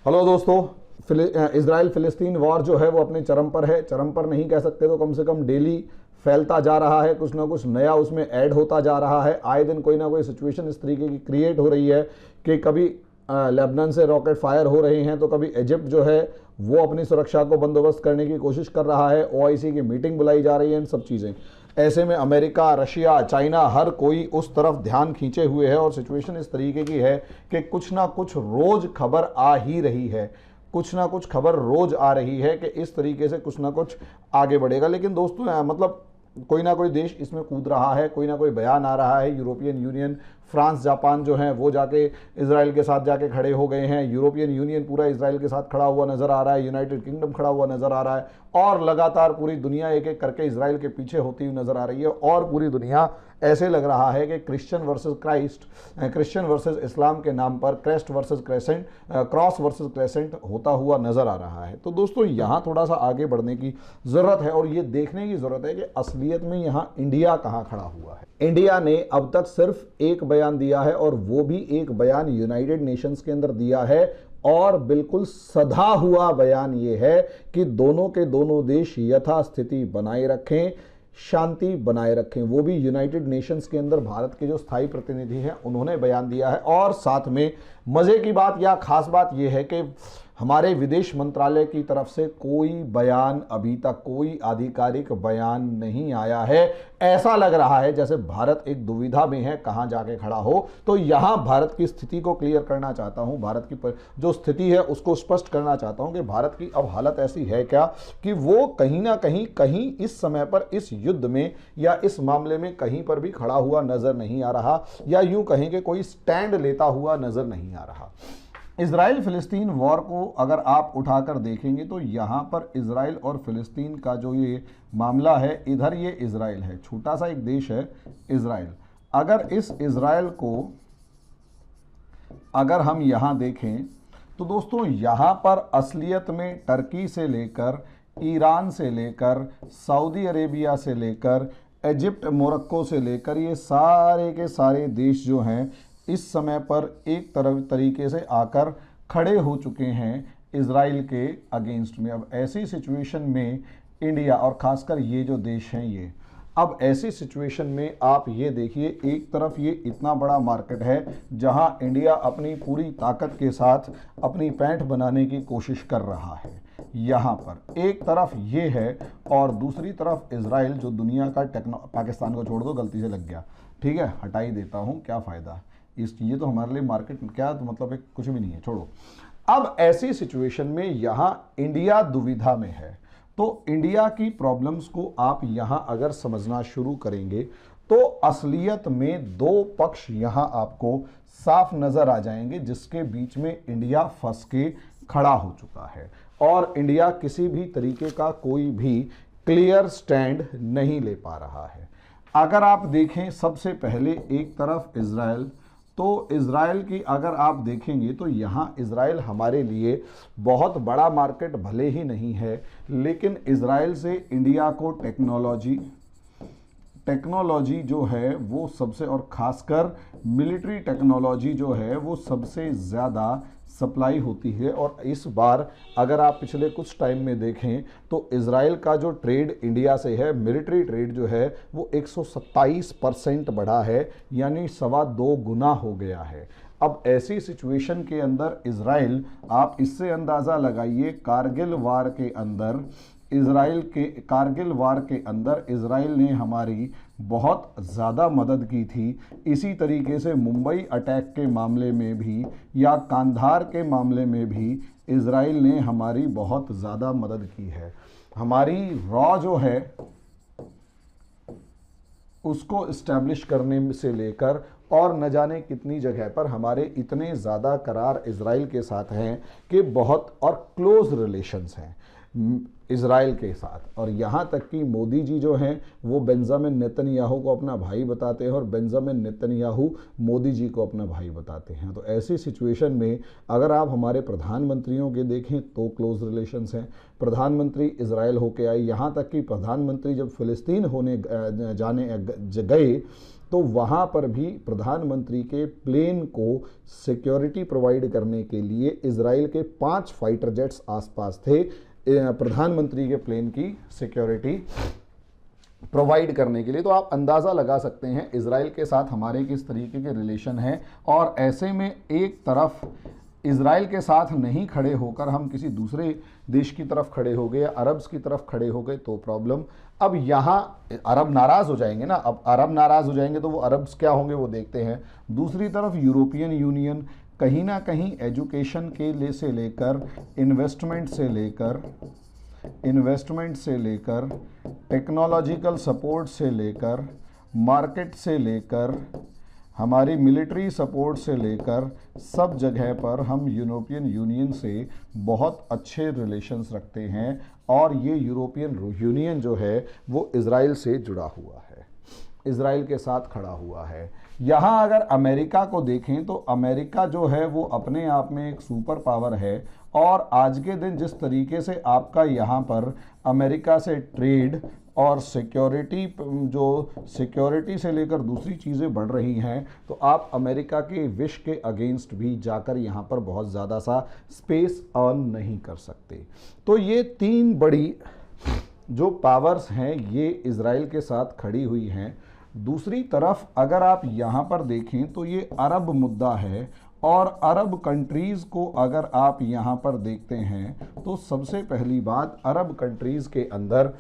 Hello दोस्तों। Israel फिलिस्तीन war जो है वो अपने चरम पर है। चरम पर नहीं कह सकते तो कम से कम डेली फैलता जा रहा है, कुछ ना कुछ नया उसमें ऐड होता जा रहा है। आए दिन कोई ना कोई सिचुएशन इस तरीके की क्रिएट हो रही है कि कभी लेबनान से रॉकेट फायर हो रहे हैं तो कभी इजिप्ट जो है वो अपनी सुरक्षा को बंदोबस्त करने की कोशिश कर रहा है। ओआईसी की मीटिंग बुलाई जा रही है, इन सब चीज़ें। ऐसे में अमेरिका, रशिया, चाइना हर कोई उस तरफ ध्यान खींचे हुए है और सिचुएशन इस तरीके की है कि कुछ ना कुछ रोज खबर आ ही रही है। कुछ ना कुछ खबर रोज आ रही है कि इस तरीके से कुछ ना कुछ आगे बढ़ेगा। लेकिन दोस्तों मतलब कोई ना कोई देश इसमें कूद रहा है, कोई ना कोई बयान आ रहा है। यूरोपियन यूनियन, फ्रांस, जापान जो हैं वो जाके इसराइल के साथ जाके खड़े हो गए हैं। यूरोपियन यूनियन पूरा इसराइल के साथ खड़ा हुआ नजर आ रहा है। यूनाइटेड किंगडम खड़ा हुआ नजर आ रहा है और लगातार पूरी दुनिया एक एक करके इसराइल के पीछे होती हुई नजर आ रही है। और पूरी दुनिया ऐसे लग रहा है कि Christian versus Christ, Christian versus Islam के नाम पर crest versus crescent, cross versus crescent होता हुआ नजर आ रहा है। तो दोस्तों यहाँ थोड़ा सा आगे बढ़ने की जरूरत है और ये देखने की जरूरत है कि असलियत में यहाँ इंडिया कहाँ खड़ा हुआ है। इंडिया ने अब तक सिर्फ एक बयान दिया है और वो भी एक बयान यूनाइटेड नेशंस के अंदर दिया है और बिल्कुल सधा हुआ बयान ये है कि दोनों के दोनों देश यथास्थिति बनाए रखें, शांति बनाए रखें। वो भी यूनाइटेड नेशंस के अंदर भारत के जो स्थायी प्रतिनिधि हैं उन्होंने बयान दिया है। और साथ में मजे की बात या खास बात यह है कि हमारे विदेश मंत्रालय की तरफ से कोई बयान, अभी तक कोई आधिकारिक बयान नहीं आया है। ऐसा लग रहा है जैसे भारत एक दुविधा में है कहां जाके खड़ा हो। तो यहां भारत की स्थिति को क्लियर करना चाहता हूं, भारत की जो स्थिति है उसको स्पष्ट करना चाहता हूं कि भारत की अब हालत ऐसी है क्या कि वो कहीं ना कहीं इस समय पर इस युद्ध में या इस मामले में कहीं पर भी खड़ा हुआ नजर नहीं आ रहा, या यूं कहें कि कोई स्टैंड लेता हुआ नजर नहीं आ रहा। इसराइल फिलिस्तीन वॉर को अगर आप उठाकर देखेंगे तो यहाँ पर इसराइल और फिलिस्तीन का जो ये मामला है, इधर ये इसराइल है, छोटा सा एक देश है इसराइल। अगर इस इसराइल को अगर हम यहाँ देखें तो दोस्तों यहाँ पर असलियत में टर्की से लेकर, ईरान से लेकर, सऊदी अरेबिया से लेकर, इजिप्ट, मोरक्को से लेकर ये सारे के सारे देश जो हैं इस समय पर एक तरह तरीके से आकर खड़े हो चुके हैं इसराइल के अगेंस्ट में। अब ऐसी सिचुएशन में इंडिया और खासकर ये जो देश हैं ये, अब ऐसी सिचुएशन में आप ये देखिए, एक तरफ ये इतना बड़ा मार्केट है जहां इंडिया अपनी पूरी ताकत के साथ अपनी पैंठ बनाने की कोशिश कर रहा है। यहाँ पर एक तरफ ये है और दूसरी तरफ इसराइल जो दुनिया का पाकिस्तान को छोड़ दो, गलती से लग गया, ठीक है, हटा ही देता हूँ, क्या फ़ायदा इस, ये तो हमारे लिए मार्केट क्या तो मतलब एक कुछ भी नहीं है, छोड़ो। अब ऐसी सिचुएशन में यहाँ इंडिया दुविधा में है। तो इंडिया की प्रॉब्लम्स को आप यहाँ अगर समझना शुरू करेंगे तो असलियत में दो पक्ष यहाँ आपको साफ नजर आ जाएंगे जिसके बीच में इंडिया फंस के खड़ा हो चुका है और इंडिया किसी भी तरीके का कोई भी क्लियर स्टैंड नहीं ले पा रहा है। अगर आप देखें सबसे पहले एक तरफ इसराइल, तो इसराइल की अगर आप देखेंगे तो यहाँ इसराइल हमारे लिए बहुत बड़ा मार्केट भले ही नहीं है, लेकिन इसराइल से इंडिया को टेक्नोलॉजी जो है वो सबसे, और खासकर मिलिट्री टेक्नोलॉजी जो है वो सबसे ज़्यादा सप्लाई होती है। और इस बार अगर आप पिछले कुछ टाइम में देखें तो इसराइल का जो ट्रेड इंडिया से है, मिलिट्री ट्रेड जो है वो 127% बढ़ा है, यानी 2.25 गुना हो गया है। अब ऐसी सिचुएशन के अंदर इसराइल, आप इससे अंदाज़ा लगाइए कारगिल वार के अंदर इसराइल ने हमारी बहुत ज़्यादा मदद की थी। इसी तरीके से मुंबई अटैक के मामले में भी या कांधार के मामले में भी इसराइल ने हमारी बहुत ज़्यादा मदद की है। हमारी रॉ जो है उसको इस्टेब्लिश करने से लेकर और न जाने कितनी जगह पर हमारे इतने ज़्यादा करार इसराइल के साथ हैं कि बहुत और क्लोज रिलेशंस हैं इसराइल के साथ। और यहाँ तक कि मोदी जी जो हैं वो बेंजामिन नेतन्याहू को अपना भाई बताते हैं और बेंजामिन नेतन्याहू मोदी जी को अपना भाई बताते हैं। तो ऐसी सिचुएशन में अगर आप हमारे प्रधानमंत्रियों के देखें तो क्लोज रिलेशंस हैं। प्रधानमंत्री इसराइल होके आए, यहाँ तक कि प्रधानमंत्री जब फिलिस्तीन होने जाने गए तो वहाँ पर भी प्रधानमंत्री के प्लेन को सिक्योरिटी प्रोवाइड करने के लिए इजराइल के 5 फाइटर जेट्स आसपास थे, प्रधानमंत्री के प्लेन की सिक्योरिटी प्रोवाइड करने के लिए। तो आप अंदाज़ा लगा सकते हैं इजराइल के साथ हमारे किस तरीके के रिलेशन हैं। और ऐसे में एक तरफ इजराइल के साथ नहीं खड़े होकर हम किसी दूसरे देश की तरफ खड़े हो गए या अरब्स की तरफ खड़े हो गए तो प्रॉब्लम। अब यहाँ अरब नाराज़ हो जाएंगे ना, अब अरब नाराज़ हो जाएंगे तो वो अरब्स क्या होंगे वो देखते हैं। दूसरी तरफ यूरोपियन यूनियन कहीं ना कहीं एजुकेशन के लिए से लेकर इन्वेस्टमेंट से लेकर टेक्नोलॉजिकल सपोर्ट से लेकर मार्केट से लेकर हमारी मिलिट्री सपोर्ट से लेकर सब जगह पर हम यूरोपियन यूनियन से बहुत अच्छे रिलेशंस रखते हैं। और ये यूरोपियन यूनियन जो है वो इजराइल से जुड़ा हुआ है, इजराइल के साथ खड़ा हुआ है। यहाँ अगर अमेरिका को देखें तो अमेरिका जो है वो अपने आप में एक सुपर पावर है। और आज के दिन जिस तरीके से आपका यहाँ पर अमेरिका से ट्रेड और सिक्योरिटी, जो सिक्योरिटी से लेकर दूसरी चीज़ें बढ़ रही हैं, तो आप अमेरिका के विश के अगेंस्ट भी जाकर यहाँ पर बहुत ज़्यादा सा स्पेस अर्न नहीं कर सकते। तो ये 3 बड़ी जो पावर्स हैं ये इजराइल के साथ खड़ी हुई हैं। दूसरी तरफ अगर आप यहाँ पर देखें तो ये अरब मुद्दा है। और अरब कंट्रीज़ को अगर आप यहाँ पर देखते हैं तो सबसे पहली बात, अरब कंट्रीज़ के अंदर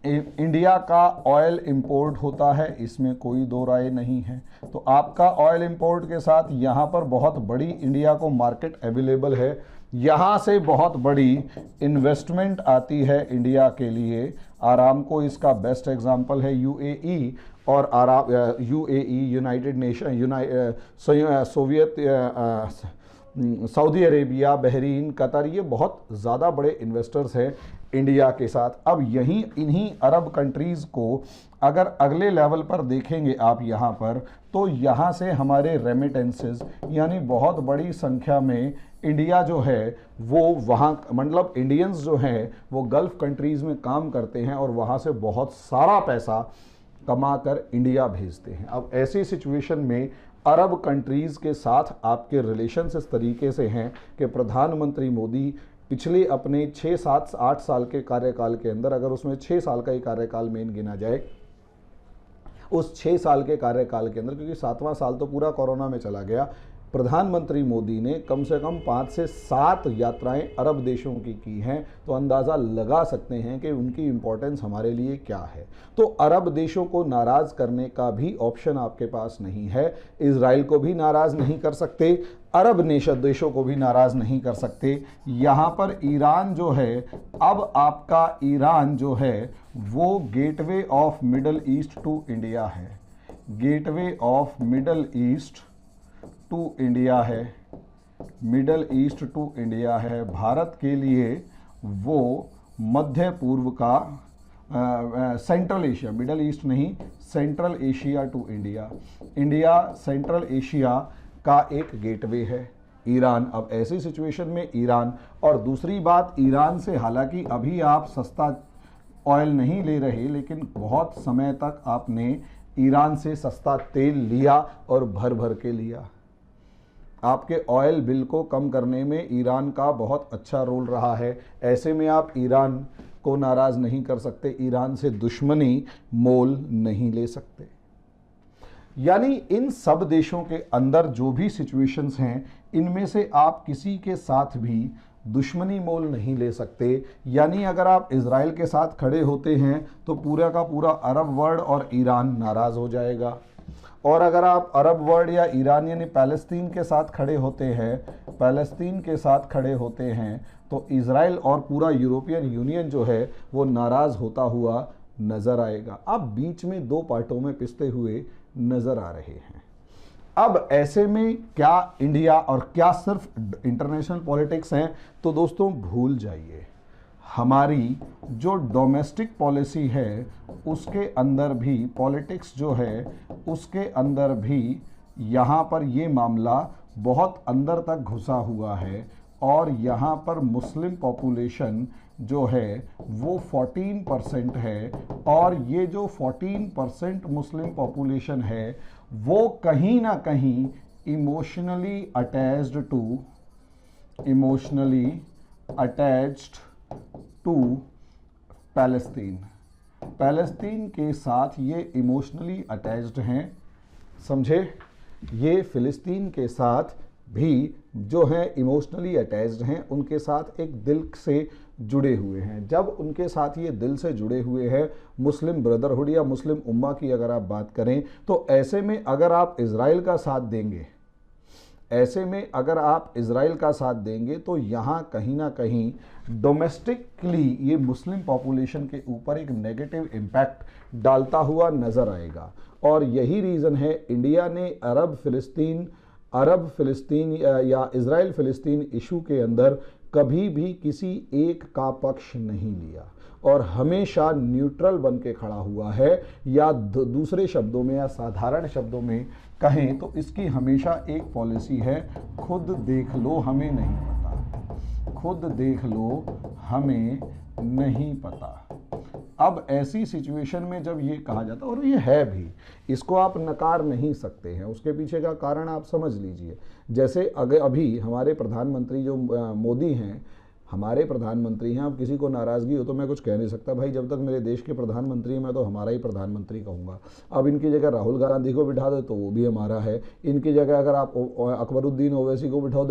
इंडिया का ऑयल इंपोर्ट होता है, इसमें कोई दो राय नहीं है। तो आपका ऑयल इंपोर्ट के साथ यहाँ पर बहुत बड़ी इंडिया को मार्केट अवेलेबल है, यहाँ से बहुत बड़ी इन्वेस्टमेंट आती है इंडिया के लिए। आरामको इसका बेस्ट एग्जांपल है, यूएई और UAE United nation, Soviet, Saudi Arabia, Bahrain, Qatar, ये बहुत ज़्यादा बड़े इन्वेस्टर्स हैं इंडिया के साथ। अब यहीं इन्हीं अरब कंट्रीज़ को अगर अगले लेवल पर देखेंगे आप यहाँ पर, तो यहाँ से हमारे रेमिटेंसेस यानी बहुत बड़ी संख्या में इंडिया जो है वो वहाँ, मतलब इंडियंस जो हैं वो गल्फ़ कंट्रीज़ में काम करते हैं और वहाँ से बहुत सारा पैसा कमा कर इंडिया भेजते हैं। अब ऐसी सिचुएशन में अरब कंट्रीज़ के साथ आपके रिलेशंस इस तरीके से हैं कि प्रधानमंत्री मोदी पिछले अपने 6, 7, 8 साल के कार्यकाल के अंदर, अगर उसमें 6 साल का ही कार्यकाल मेन गिना जाए, उस 6 साल के कार्यकाल के अंदर, क्योंकि 7वां साल तो पूरा कोरोना में चला गया, प्रधानमंत्री मोदी ने कम से कम 5 से 7 यात्राएं अरब देशों की हैं। तो अंदाज़ा लगा सकते हैं कि उनकी इम्पोर्टेंस हमारे लिए क्या है। तो अरब देशों को नाराज़ करने का भी ऑप्शन आपके पास नहीं है। इजराइल को भी नाराज़ नहीं कर सकते, अरब देशों को भी नाराज़ नहीं कर सकते। यहाँ पर ईरान जो है, अब आपका ईरान जो है वो gateway of Middle East to India है, gateway of Middle East to India है, मिडल ईस्ट टू इंडिया है। भारत के लिए वो मध्य पूर्व का सेंट्रल एशिया, मिडल ईस्ट नहीं, central Asia to India, India central Asia का एक गेटवे है ईरान। अब ऐसी सिचुएशन में ईरान, और दूसरी बात, ईरान से हालांकि अभी आप सस्ता ऑयल नहीं ले रहे, लेकिन बहुत समय तक आपने ईरान से सस्ता तेल लिया और भर भर के लिया। आपके ऑयल बिल को कम करने में ईरान का बहुत अच्छा रोल रहा है। ऐसे में आप ईरान को नाराज़ नहीं कर सकते, ईरान से दुश्मनी मोल नहीं ले सकते। यानी इन सब देशों के अंदर जो भी सिचुएशंस हैं, इनमें से आप किसी के साथ भी दुश्मनी मोल नहीं ले सकते। यानी अगर आप इजराइल के साथ खड़े होते हैं तो पूरा का पूरा अरब वर्ल्ड और ईरान नाराज़ हो जाएगा, और अगर आप अरब वर्ल्ड या ईरान यानी पैलेस्तीन के साथ खड़े होते हैं, पैलेस्तीन के साथ खड़े होते हैं, तो इजराइल और पूरा यूरोपियन यूनियन जो है वो नाराज़ होता हुआ नज़र आएगा। अब बीच में 2 पार्टों में पिसते हुए नज़र आ रहे हैं। अब ऐसे में क्या इंडिया और क्या सिर्फ इंटरनेशनल पॉलिटिक्स हैं? तो दोस्तों भूल जाइए, हमारी जो डोमेस्टिक पॉलिसी है उसके अंदर भी, पॉलिटिक्स जो है उसके अंदर भी यहाँ पर ये मामला बहुत अंदर तक घुसा हुआ है। और यहाँ पर मुस्लिम पॉपुलेशन जो है वो 14% है, और ये जो 14% मुस्लिम पॉपुलेशन है वो कहीं ना कहीं emotionally attached to Palestine. Palestine के साथ ये इमोशनली अटैच्ड हैं, समझे? ये फ़िलिस्तीन के साथ भी जो हैं इमोशनली अटैच्ड हैं, उनके साथ एक दिल से जुड़े हुए हैं। जब उनके साथ ये दिल से जुड़े हुए हैं, मुस्लिम ब्रदरहुड या मुस्लिम उम्मा की अगर आप बात करें, तो ऐसे में अगर आप इज़राइल का साथ देंगे, ऐसे में अगर आप इज़राइल का साथ देंगे तो यहाँ कहीं ना कहीं डोमेस्टिकली ये मुस्लिम पॉपुलेशन के ऊपर एक नेगेटिव इम्पैक्ट डालता हुआ नज़र आएगा। और यही रीज़न है इंडिया ने अरब फ़िलिस्तीन या इज़राइल फ़िलिस्तीन इशू के अंदर कभी भी किसी एक का पक्ष नहीं लिया और हमेशा न्यूट्रल बन के खड़ा हुआ है, या दूसरे शब्दों में या साधारण शब्दों में कहें तो इसकी हमेशा एक पॉलिसी है, खुद देख लो हमें नहीं पता, खुद देख लो हमें नहीं पता। अब ऐसी सिचुएशन में जब ये कहा जाता है, और ये है भी, इसको आप नकार नहीं सकते हैं, उसके पीछे का कारण आप समझ लीजिए। जैसे अगर अभी हमारे प्रधानमंत्री जो मोदी हैं, हमारे प्रधानमंत्री हैं, अब किसी को नाराज़गी हो तो मैं कुछ कह नहीं सकता भाई, जब तक मेरे देश के प्रधानमंत्री हैं मैं तो हमारा ही प्रधानमंत्री कहूँगा। अब इनकी जगह राहुल गांधी को बिठा दो तो वो भी हमारा है, इनकी जगह अगर आप अकबरुद्दीन ओवैसी को बिठा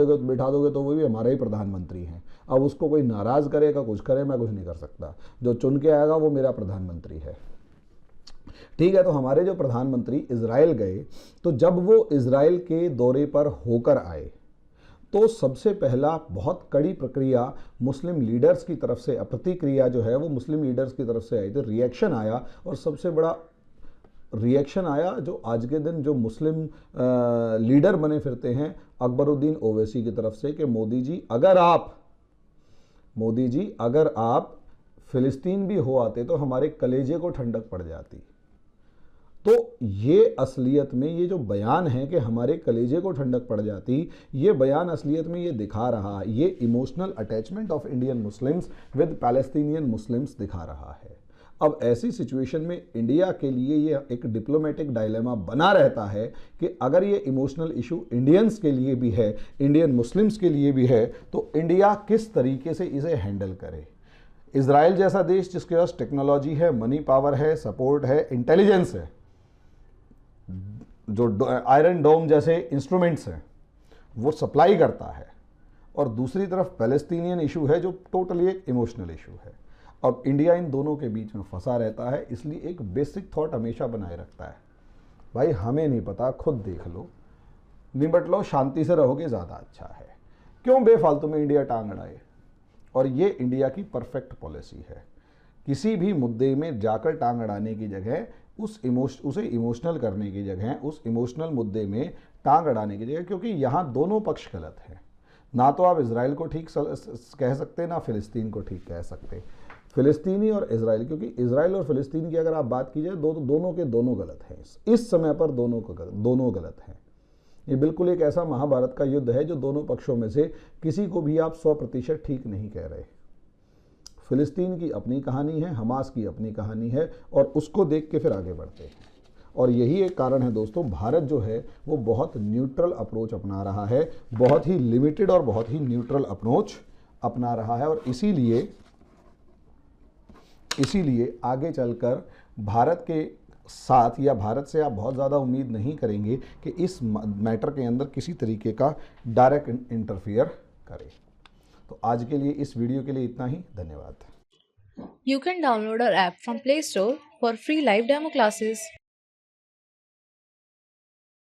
दोगे तो वो भी हमारा ही प्रधानमंत्री हैं। अब उसको कोई नाराज़ करेगा, कुछ करे, मैं कुछ नहीं कर सकता, जो चुन के आएगा वो मेरा प्रधानमंत्री है। ठीक है, तो हमारे जो प्रधानमंत्री इज़राइल गए, तो जब वो इज़राइल के दौरे पर होकर आए तो सबसे पहला बहुत कड़ी प्रक्रिया मुस्लिम लीडर्स की तरफ से, प्रतिक्रिया जो है वो मुस्लिम लीडर्स की तरफ से आई थी, रिएक्शन आया। और सबसे बड़ा रिएक्शन आया जो आज के दिन जो मुस्लिम लीडर बने फिरते हैं, अकबरुद्दीन ओवैसी की तरफ से, कि मोदी जी अगर आप फ़िलिस्तीन भी हो आते तो हमारे कलेजे को ठंडक पड़ जाती। तो ये असलियत में ये जो बयान है कि हमारे कलेजे को ठंडक पड़ जाती, ये बयान असलियत में ये दिखा रहा है, ये emotional attachment of Indian Muslims with Palestinian Muslims दिखा रहा है। अब ऐसी सिचुएशन में इंडिया के लिए ये एक डिप्लोमेटिक डायलेमा बना रहता है कि अगर ये इमोशनल इशू इंडियंस के लिए भी है, इंडियन मुस्लिम्स के लिए भी है, तो इंडिया किस तरीके से इसे हैंडल करे। इज़राइल जैसा देश जिसके पास टेक्नोलॉजी है, मनी पावर है, सपोर्ट है, इंटेलिजेंस है, जो आयरन डोम जैसे इंस्ट्रूमेंट्स हैं वो सप्लाई करता है, और दूसरी तरफ पैलेस्टीनियन इशू है जो टोटली एक इमोशनल इशू है। और इंडिया इन दोनों के बीच में फंसा रहता है, इसलिए एक बेसिक थॉट हमेशा बनाए रखता है, भाई हमें नहीं पता, खुद देख लो, निपट लो, शांति से रहोगे ज़्यादा अच्छा है, क्यों बेफालतू में इंडिया टांग अड़ाए। और ये इंडिया की परफेक्ट पॉलिसी है, किसी भी मुद्दे में जाकर टांग अड़ाने की जगह उसे इमोशनल करने की जगह, उस इमोशनल मुद्दे में टांग अड़ाने की जगह, क्योंकि यहाँ दोनों पक्ष गलत हैं। ना तो आप इज़राइल को ठीक कह सकते, ना फ़िलिस्तीन को ठीक कह सकते। फ़िलिस्तीनी और इज़राइल, क्योंकि इज़राइल और फ़िलिस्तीन की अगर आप बात की जाए, दोनों के दोनों गलत हैं, इस समय पर दोनों गलत हैं। ये बिल्कुल एक ऐसा महाभारत का युद्ध है जो दोनों पक्षों में से किसी को भी आप 100% ठीक नहीं कह रहे। फ़िलिस्तीन की अपनी कहानी है, हमास की अपनी कहानी है, और उसको देख के फिर आगे बढ़ते हैं। और यही एक कारण है दोस्तों, भारत जो है वो बहुत न्यूट्रल अप्रोच अपना रहा है, बहुत ही लिमिटेड और बहुत ही न्यूट्रल अप्रोच अपना रहा है। और इसीलिए आगे चलकर भारत के साथ या भारत से आप बहुत ज़्यादा उम्मीद नहीं करेंगे कि इस मैटर के अंदर किसी तरीके का डायरेक्ट इंटरफियर करे। तो आज के लिए इस वीडियो के लिए इतना ही, धन्यवाद। You can download our app from Play Store for free live demo classes.